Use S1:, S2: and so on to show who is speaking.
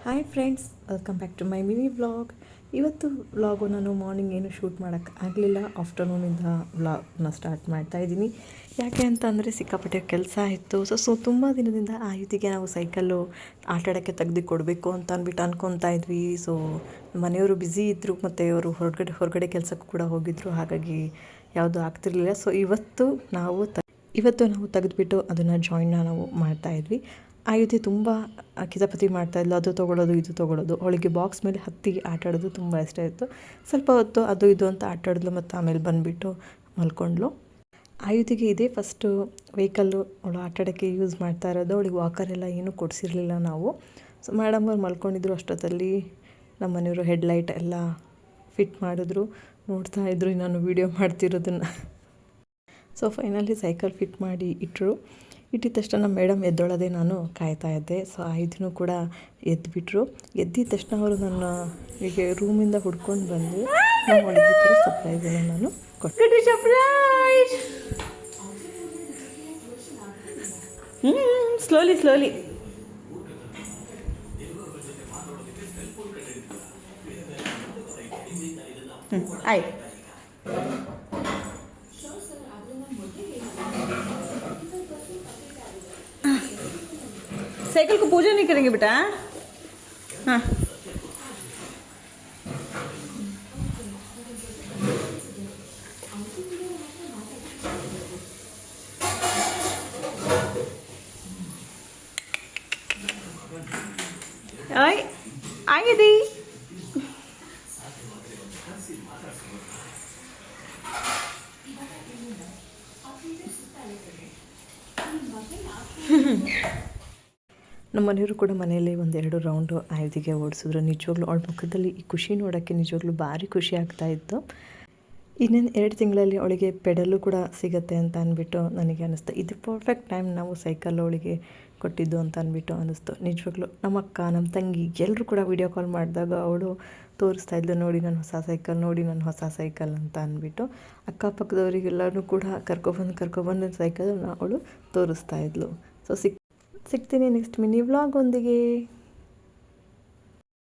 S1: Hi friends, welcome back to my mini vlog. ಇವತ್ತು vlog ನಾನು morning ಏನು shoot ಮಾಡೋಕ್ಕೆ ಆಗಲಿಲ್ಲ. ಆಫ್ಟರ್ನೂನಿಂದ ವ್ಲಾಗ್ನ ಸ್ಟಾರ್ಟ್ ಮಾಡ್ತಾಯಿದ್ದೀನಿ. ಯಾಕೆ ಅಂತ ಅಂದರೆ ಸಿಕ್ಕಾಪಟ್ಟೆ ಕೆಲಸ ಇತ್ತು. ಸೊ ತುಂಬ ದಿನದಿಂದ ಆಯುಧಿಗೆ ನಾವು ಸೈಕಲ್ಲು ಆಟಾಡೋಕ್ಕೆ ತೆಗ್ದು ಕೊಡಬೇಕು ಅಂತ ಅಂದ್ಬಿಟ್ಟು ಅನ್ಕೊತಾ ಇದ್ವಿ. ಸೊ ಮನೆಯವರು ಬ್ಯುಸಿ ಇದ್ದರು ಮತ್ತು ಅವರು ಹೊರಗಡೆ ಕೆಲಸಕ್ಕೂ ಕೂಡ ಹೋಗಿದ್ದರು. ಹಾಗಾಗಿ ಯಾವುದೂ ಆಗ್ತಿರ್ಲಿಲ್ಲ. ಸೊ ಇವತ್ತು ನಾವು ತೆಗೆದುಬಿಟ್ಟು ಅದನ್ನು ಜಾಯಿನ್ನ ನಾವು ಮಾಡ್ತಾಯಿದ್ವಿ. ಆಯುಧಿ ತುಂಬ ಕಿತಾಪತಿ ಮಾಡ್ತಾಯಿದ್ಲು, ಅದು ತೊಗೊಳ್ಳೋದು ಇದು ತೊಗೊಳ್ಳೋದು. ಅವಳಿಗೆ ಬಾಕ್ಸ್ ಮೇಲೆ ಹತ್ತಿ ಆಟಾಡೋದು ತುಂಬ ಇಷ್ಟ ಇತ್ತು. ಸ್ವಲ್ಪ ಹೊತ್ತು ಅದು ಇದು ಅಂತ ಆಟಾಡಿದ್ಲು ಮತ್ತು ಆಮೇಲೆ ಬಂದುಬಿಟ್ಟು ಮಲ್ಕೊಂಡ್ಳು. ಆಯುಧಿಗೆ ಇದೇ ಫಸ್ಟು ವೆಹಿಕಲ್ಲು ಅವಳು ಆಟಾಡೋಕ್ಕೆ ಯೂಸ್ ಮಾಡ್ತಾ ಇರೋದು. ಅವಳಿಗೆ ವಾಕರೆಲ್ಲ ಏನೂ ಕೊಡಿಸಿರಲಿಲ್ಲ ನಾವು. ಸೊ ಮೇಡಮ್ ಅವ್ರು ಮಲ್ಕೊಂಡಿದ್ರು. ಅಷ್ಟೊತ್ತಲ್ಲಿ ನಮ್ಮ ಮನೆಯವರು ಹೆಡ್ಲೈಟ್ ಎಲ್ಲ ಫಿಟ್ ಮಾಡಿದ್ರು. ನೋಡ್ತಾಯಿದ್ರು ನಾನು ವೀಡಿಯೋ ಮಾಡ್ತಿರೋದನ್ನು. ಸೊ ಫೈನಲಿ ಸೈಕಲ್ ಫಿಟ್ ಮಾಡಿ ಇಟ್ಟಿದ ತಕ್ಷಣ ನಮ್ಮ ಮೇಡಮ್ ಎದ್ದೊಳದೆ ನಾನು ಕಾಯ್ತಾ ಇದ್ದೆ. ಸೊ ಆಯುಧಿನೂ ಕೂಡ ಎದ್ದುಬಿಟ್ರು. ಎದ್ದಿದ ತಕ್ಷಣ ಅವರು ನನ್ನ ಹೀಗೆ ರೂಮಿಂದ ಹುಡ್ಕೊಂಡು ಬಂದು ನಾವು ಅವಳಿಗೆ ಈ ಥರ ಸರ್ಪ್ರೈಸನ್ನು ನಾನು ಕೊಟ್ಟೆ. ಸ್ಲೋಲಿ ಆಯ್ತು. साइकिल को पूजा नहीं करेंगे बेटा? हाँ आइए दी ನಮ್ಮ ಮನೆಯವರು ಕೂಡ ಮನೆಯಲ್ಲಿ ಒಂದೆರಡು ರೌಂಡು ಆಯುಧಿಗೆ ಓಡಿಸಿದ್ರು. ನಿಜವಾಗ್ಲೂ ಅವಳ ಮುಖದಲ್ಲಿ ಈ ಖುಷಿ ನೋಡೋಕ್ಕೆ ನಿಜವಾಗ್ಲೂ ಭಾರಿ ಖುಷಿ ಆಗ್ತಾಯಿತ್ತು. ಇನ್ನೇನು 2 ತಿಂಗಳಲ್ಲಿ ಅವಳಿಗೆ ಪೆಡಲು ಕೂಡ ಸಿಗುತ್ತೆ ಅಂತ ಅಂದ್ಬಿಟ್ಟು ನನಗೆ ಅನ್ನಿಸ್ತು. ಇದು ಪರ್ಫೆಕ್ಟ್ ಟೈಮ್ ನಾವು ಸೈಕಲ್ ಅವಳಿಗೆ ಕೊಟ್ಟಿದ್ದು ಅಂತ ಅಂದ್ಬಿಟ್ಟು ಅನ್ನಿಸ್ತು. ನಿಜವಾಗ್ಲೂ ನಮ್ಮ ಅಕ್ಕ, ನಮ್ಮ ತಂಗಿ ಎಲ್ಲರೂ ಕೂಡ ವೀಡಿಯೋ ಕಾಲ್ ಮಾಡಿದಾಗ ಅವಳು ತೋರಿಸ್ತಾಯಿದ್ಲು, ನೋಡಿ ನನ್ನ ಹೊಸ ಸೈಕಲ್ ಅಂತ ಅಂದ್ಬಿಟ್ಟು. ಅಕ್ಕಪಕ್ಕದವರಿಗೆಲ್ಲರೂ ಕೂಡ ಕರ್ಕೊಬಂದು ಸೈಕಲನ್ನು ಅವಳು ತೋರಿಸ್ತಾಯಿದ್ಲು. ಸೊ ಸಿಗ್ತೀನಿ ನೆಕ್ಸ್ಟ್ ಮಿನಿ ವ್ಲಾಗ್ ಒಂದಿಗೆ.